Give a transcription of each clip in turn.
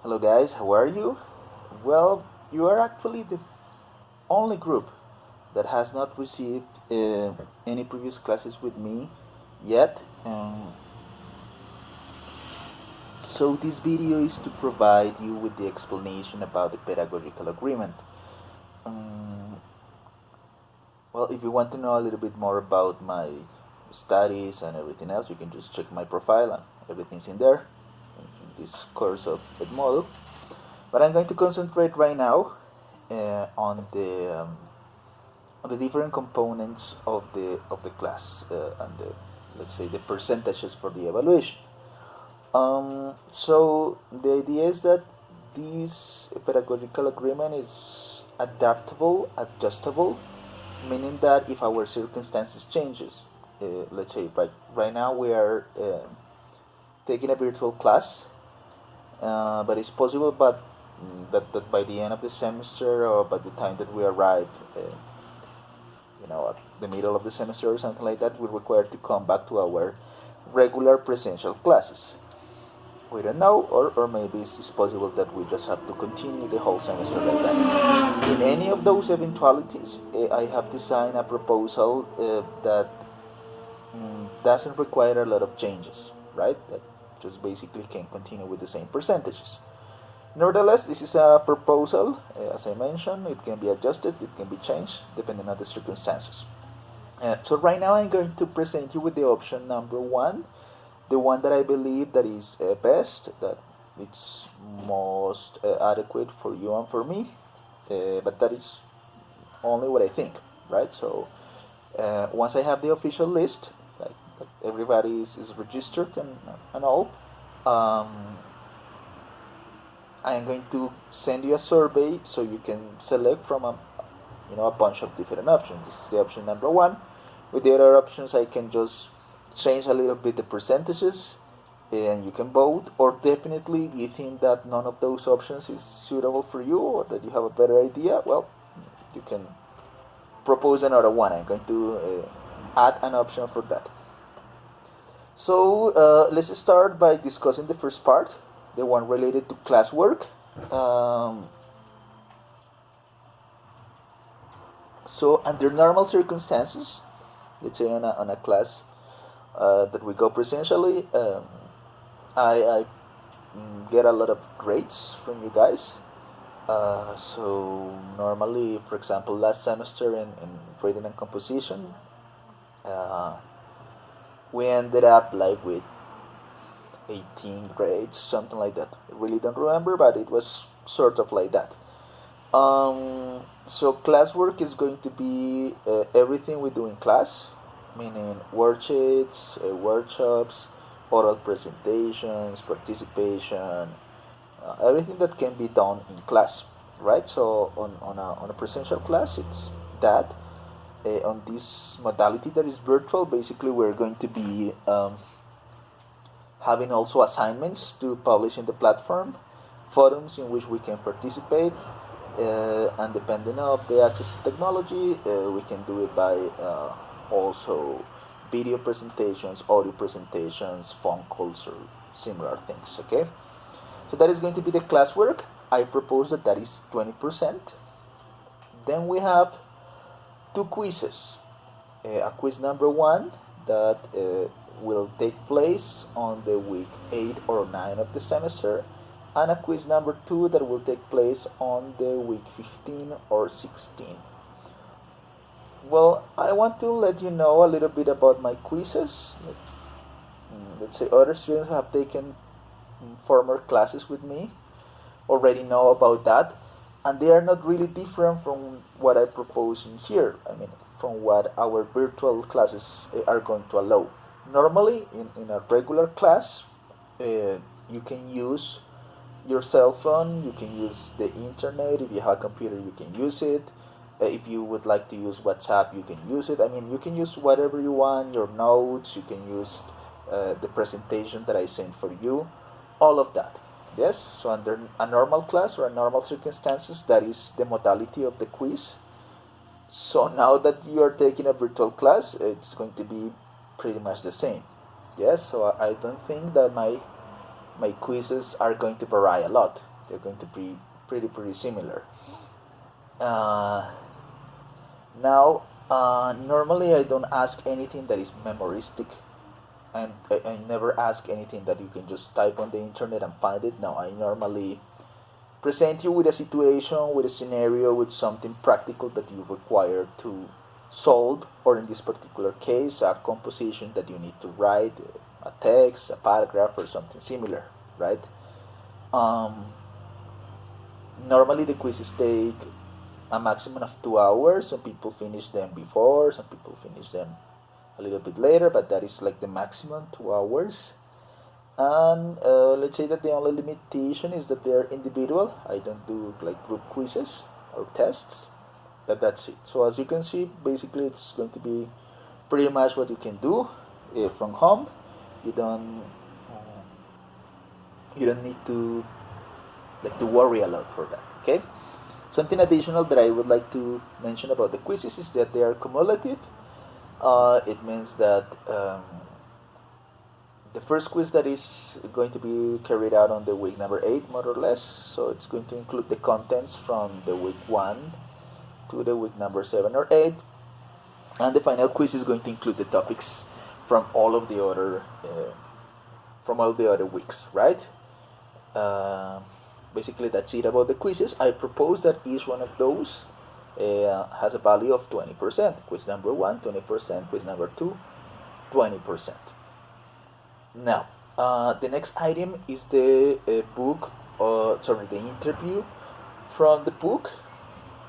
Hello guys, how are you? Well, you are actually the only group that has not received any previous classes with me yet. So this video is to provide you with the explanation about the pedagogical agreement. Um, well, if you want to know a little bit more about my studies and everything else, you can just check my profile and everything's in there in this course of Edmodo. But I'm going to concentrate right now on the different components of the class and the, let's say, the percentages for the evaluation. So the idea is that this pedagogical agreement is adaptable, adjustable, meaning that if our circumstances changes, let's say right now we are taking a virtual class, but it's possible, but that by the end of the semester or by the time that we arrive, at the middle of the semester or something like that, we're required to come back to our regular presential classes. We don't know, or maybe it's possible that we just have to continue the whole semester like that. In any of those eventualities, I have designed a proposal that doesn't require a lot of changes, right? That just basically can continue with the same percentages. Nevertheless, this is a proposal. As I mentioned, it can be adjusted, it can be changed depending on the circumstances. So right now I'm going to present you with the option number one, the one that I believe that is best, that it's most adequate for you and for me, but that is only what I think, right? So once I have the official list, like everybody is registered and all, I am going to send you a survey so you can select from a bunch of different options. This is the option number one. With the other options, I can just change a little bit the percentages and you can vote, or definitely if you think that none of those options is suitable for you or that you have a better idea, well, you can propose another one. I'm going to add an option for that. So let's start by discussing the first part, the one related to classwork. So under normal circumstances, let's say on a class that we go presentially, I get a lot of grades from you guys. So normally, for example, last semester in reading and composition, we ended up like with 18 grades, something like that. I really don't remember, but it was sort of like that. So classwork is going to be everything we do in class, meaning worksheets, workshops, oral presentations, participation, everything that can be done in class, right? So on a presential class, it's that. On this modality that is virtual, basically we're going to be having also assignments to publish in the platform, forums in which we can participate, and depending on the access to technology, we can do it by also video presentations, audio presentations, phone calls, or similar things. Okay, so that is going to be the classwork. I propose that is 20%. Then we have two quizzes. A quiz number one that will take place on the week 8 or 9 of the semester, and a quiz number 2 that will take place on the week 15 or 16. Well, I want to let you know a little bit about my quizzes. Let's say other students who have taken former classes with me already know about that, and they are not really different from what I propose in here. I mean, from what our virtual classes are going to allow. Normally, in a regular class, you can use your cell phone, you can use the internet. If you have a computer, you can use it. If you would like to use WhatsApp, you can use it. I mean, you can use whatever you want, your notes, you can use the presentation that I sent for you, all of that. Yes, so under a normal class or a normal circumstances, that is the modality of the quiz. So now that you are taking a virtual class, it's going to be pretty much the same. Yes, so I don't think that my quizzes are going to vary a lot. They're going to be pretty similar. Now, normally I don't ask anything that is memoristic, and I never ask anything that you can just type on the internet and find it. No, I normally present you with a situation, with a scenario, with something practical that you require to solve, or in this particular case, a composition that you need to write, a text, a paragraph, or something similar, right? Um, Normally the quizzes take a maximum of 2 hours. Some people finish them before, some people finish them a little bit later, but that is like the maximum, 2 hours. And let's say that the only limitation is that they're individual. I don't do like group quizzes or tests, but that's it. So as you can see, basically it's going to be pretty much what you can do from home. You don't need to worry a lot for that. Okay. Something additional that I would like to mention about the quizzes is that they are cumulative. It means that the first quiz that is going to be carried out on the week number 8, more or less, so it's going to include the contents from the week 1 to the week number 7 or 8, and the final quiz is going to include the topics from all of the other weeks, right? Basically that's it about the quizzes. I propose that each one of those has a value of 20%. Quiz number 1, 20%. Quiz number 2, 20%. Now, the next item is the the interview from the book.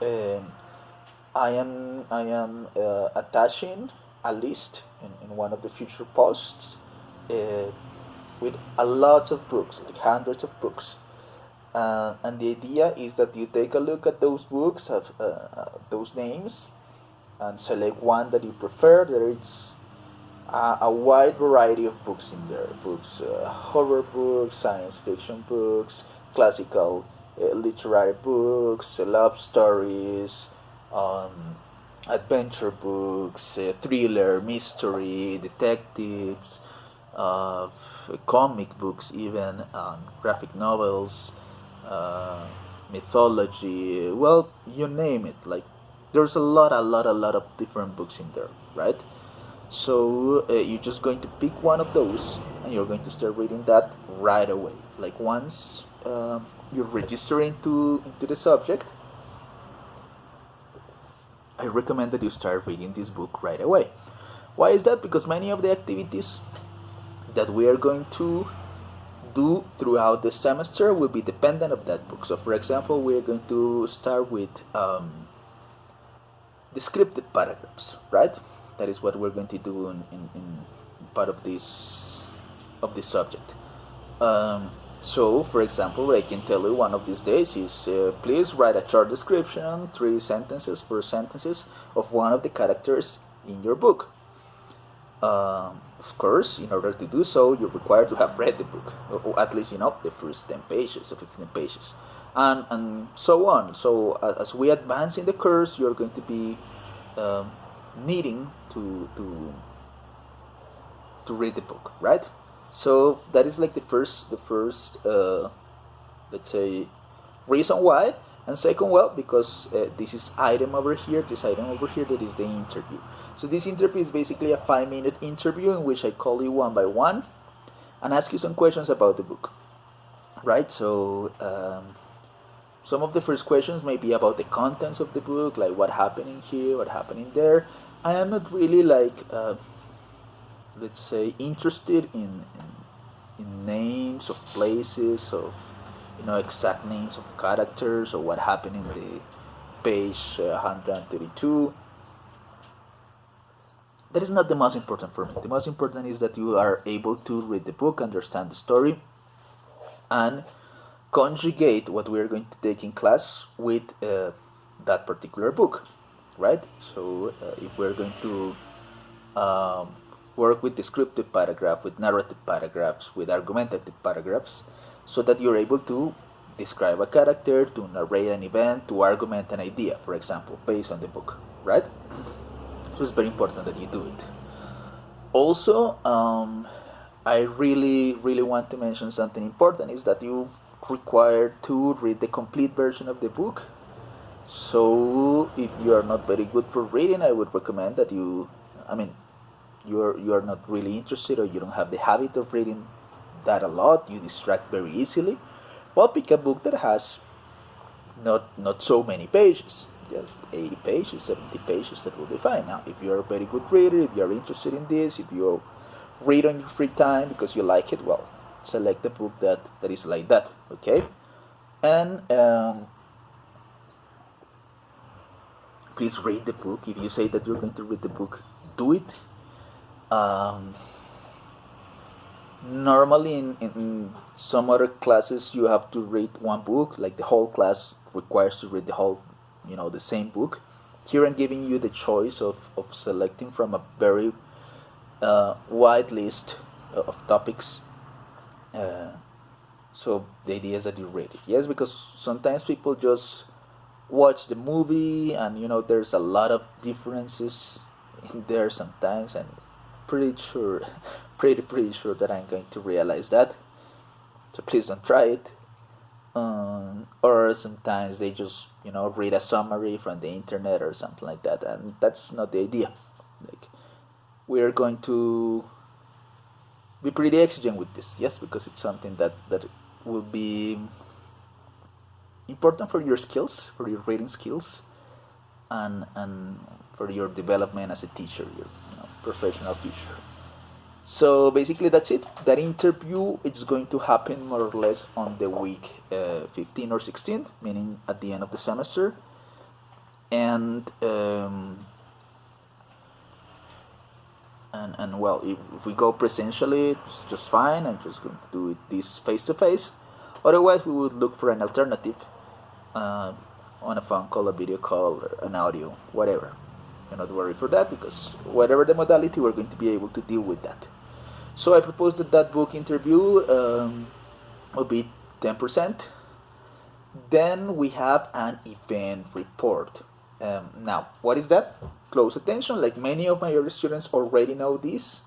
I am attaching a list in one of the future posts with a lot of books, like hundreds of books. And the idea is that you take a look at those books, those names, and select one that you prefer. There is a wide variety of books in there. Horror books, science fiction books, classical literary books, love stories, adventure books, thriller, mystery, detectives, comic books, even graphic novels, mythology. Well, you name it. Like, there's a lot of different books in there, right? So you're just going to pick one of those, and you're going to start reading that right away. Like, once you're registering into the subject, I recommend that you start reading this book right away. Why is that? Because many of the activities that we are going to do throughout the semester will be dependent of that book. So for example, we're going to start with descriptive paragraphs, right? That is what we're going to do in part of this subject. So for example, I can tell you one of these days is please write a short description, 3 sentences, 4 sentences of one of the characters in your book. Of course, in order to do so, you're required to have read the book, or at least, the first 10 pages or 15 pages, and so on. So as we advance in the course, you're going to be needing to read the book, right? So that is like the first let's say, reason why. And second, well, because this item over here that is the interview. So this interview is basically a 5-minute interview in which I call you one by one and ask you some questions about the book, right? So some of the first questions may be about the contents of the book, like what happened in here, what happened in there. I am not really let's say, interested in names of places, of exact names of characters, or what happened in the page 132. That is not the most important for me. The most important is that you are able to read the book, understand the story, and conjugate what we are going to take in class with that particular book, right? So if we're going to work with descriptive paragraph, with narrative paragraphs, with argumentative paragraphs, so that you're able to describe a character, to narrate an event, to argument an idea, for example, based on the book, right? So it's very important that you do it. Also, I really want to mention something important, is that you required to read the complete version of the book. So if you are not very good for reading, I would recommend that you are not really interested, or you don't have the habit of reading that a lot, you distract very easily, well, pick a book that has not so many pages, just 80 pages, 70 pages, that will be fine. Now, if you're a very good reader, if you're interested in this, if you read on your free time because you like it, well, select a book that is like that, okay? And please read the book. If you say that you're going to read the book, do it. Normally in some other classes you have to read one book, like the whole class requires to read the whole, the same book. Here I'm giving you the choice of selecting from a very wide list of topics. So the idea is that you read it. Yes, because sometimes people just watch the movie and there's a lot of differences in there sometimes, and pretty sure that I'm going to realize that. So please don't try it. Or sometimes they just read a summary from the internet or something like that, and that's not the idea. Like, we're going to be pretty exigent with this, yes, because it's something that will be important for your skills, for your reading skills, and for your development as a teacher, your professional future. So basically that's it. That interview is going to happen more or less on the week 15 or 16, meaning at the end of the semester. And well, if we go presentially, it's just fine. I'm just going to do this face to face. Otherwise, we would look for an alternative on a phone call, a video call, or an audio, whatever. Do not worry for that, because whatever the modality, we're going to be able to deal with that. So I propose that book interview will be 10%. Then we have an event report. Now, what is that? Close attention. Like many of my other students already know this,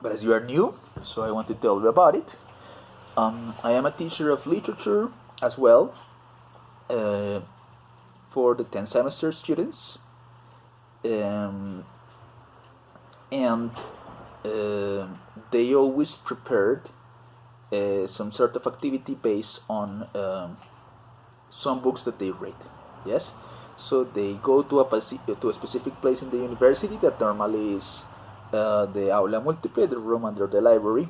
but as you are new, so I want to tell you about it. I am a teacher of literature as well for the 10th semester students. And they always prepared some sort of activity based on some books that they read. Yes, so they go to a specific place in the university that normally is the aula multiple, the room under the library.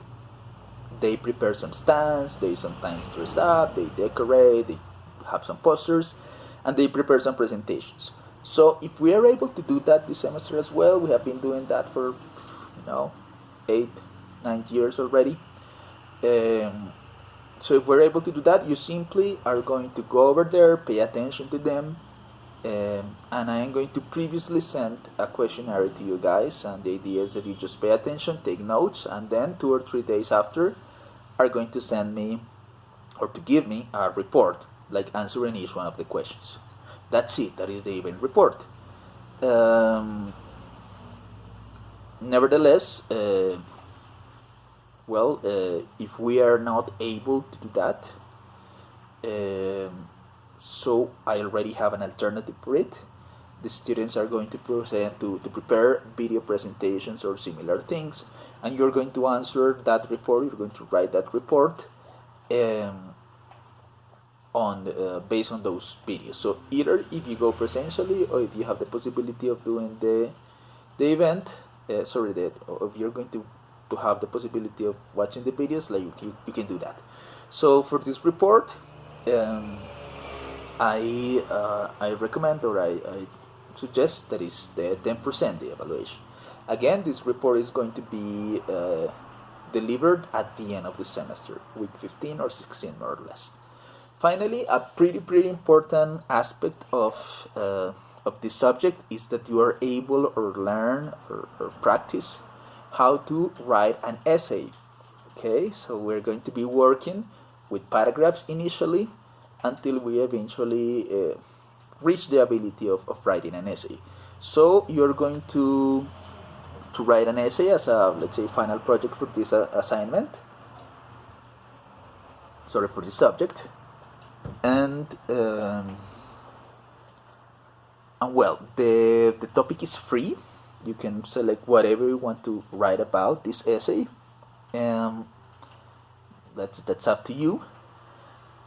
They prepare some stands, they sometimes dress up, they decorate, they have some posters, and they prepare some presentations. So if we are able to do that this semester as well, we have been doing that for 8-9 years already. So if we're able to do that, you simply are going to go over there, pay attention to them, and I am going to previously send a questionnaire to you guys, and the idea is that you just pay attention, take notes, and then 2 or 3 days after are going to send me, or to give me, a report, like answering each one of the questions. That's it. That is the event report. Nevertheless, if we are not able to do that, so I already have an alternative for it. The students are going to prepare video presentations or similar things, and you're going to answer that report. You're going to write that report based on those videos. So either if you go presentially, or if you have the possibility of doing the event, if you're going to have the possibility of watching the videos, like you can do that. So for this report, I recommend, or I suggest, that is the 10%, the evaluation. Again, this report is going to be delivered at the end of the semester, week 15 or 16 more or less. Finally, a pretty important aspect of this subject is that you are able, or learn, or practice how to write an essay. Okay, so we're going to be working with paragraphs initially until we eventually reach the ability of writing an essay. So you're going to write an essay as a, let's say, final project for this assignment. sorry for the subject, and well, the topic is free. You can select whatever you want to write about this essay. That's up to you.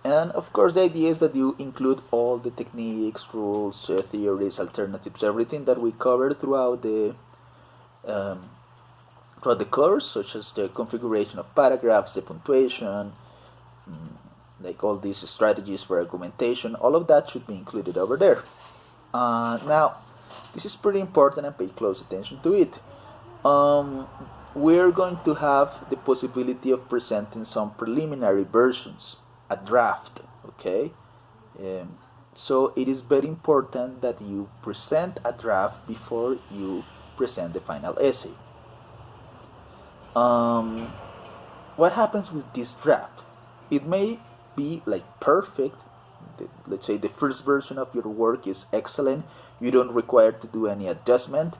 And of course, the idea is that you include all the techniques, rules, theories, alternatives, everything that we covered throughout the course, such as the configuration of paragraphs, the punctuation, like all these strategies for argumentation. All of that should be included over there. Now, this is pretty important, and pay close attention to it. We're going to have the possibility of presenting some preliminary versions, a draft, okay? So it is very important that you present a draft before you present the final essay. What happens with this draft? It may be like perfect. Let's say the first version of your work is excellent. You don't require to do any adjustment,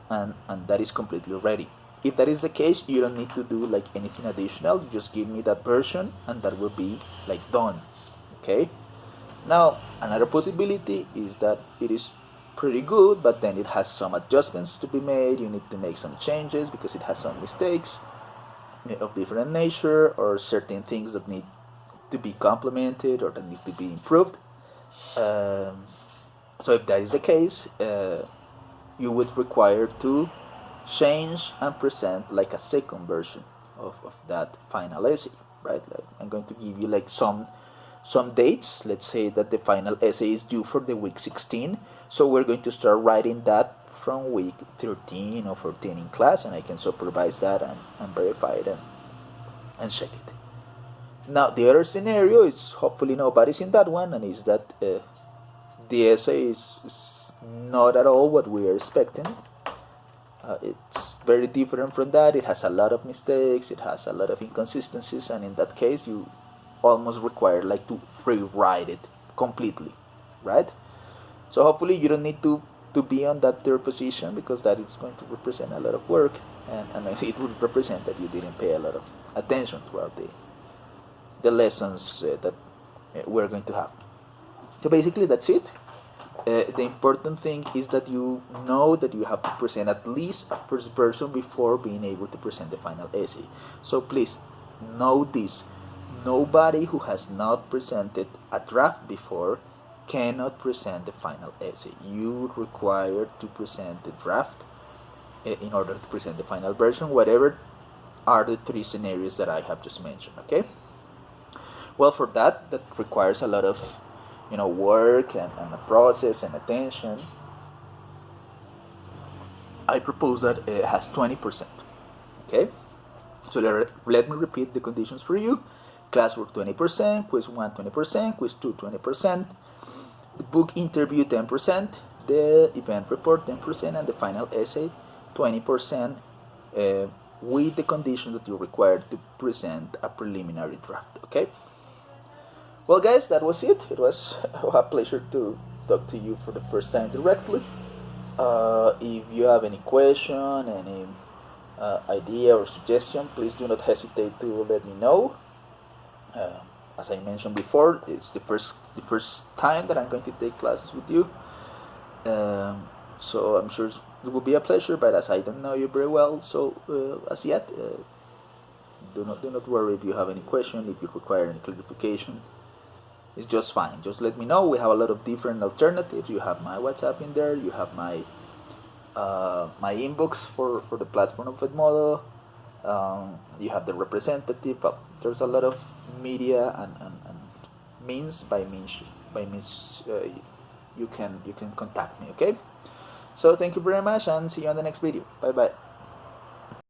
and that is completely ready. If that is the case, you don't need to do like anything additional. You just give me that version, and that will be like done. Okay. Now, another possibility is that it is pretty good, but then it has some adjustments to be made. You need to make some changes because it has some mistakes of different nature, or certain things that need to be complemented or that need to be improved. So if that is the case, you would require to change and present like a second version of that final essay, right? Like, I'm going to give you like some dates. Let's say that the final essay is due for the week 16, so we're going to start writing that from week 13 or 14 in class, and I can supervise that and verify it and check it. Now, the other scenario is hopefully nobody's in that one, and is that the essay is not at all what we are expecting. It's very different from that. It has a lot of mistakes, it has a lot of inconsistencies, and in that case you almost require like to rewrite it completely, right? So hopefully you don't need to be on that third position, because that is going to represent a lot of work, and it would represent that you didn't pay a lot of attention throughout the lessons that we're going to have. So basically that's it. The important thing is that you know that you have to present at least a first version before being able to present the final essay. So please know this: nobody who has not presented a draft before cannot present the final essay. You require to present the draft in order to present the final version, whatever are the three scenarios that I have just mentioned. Okay. Well, for that requires a lot of work and a process and attention. I propose that it has 20%. Okay. So let me repeat the conditions for you. Classwork 20%, quiz 1 20%, quiz 2 20%, the book interview 10%, the event report 10%, and the final essay 20%, with the condition that you're required to present a preliminary draft. Okay. Well, guys, that was it. It was a pleasure to talk to you for the first time directly. If you have any question, any idea or suggestion, please do not hesitate to let me know. As I mentioned before, it's the first time that I'm going to take classes with you, so I'm sure it will be a pleasure. But as I don't know you very well, so as yet, do not worry if you have any question, if you require any clarification. It's just fine. Just let me know. We have a lot of different alternatives. You have my WhatsApp in there. You have my my inbox for the platform of Edmodo. You have the representative. There's a lot of media and means by means you can contact me. Okay. So thank you very much, and see you on the next video. Bye bye.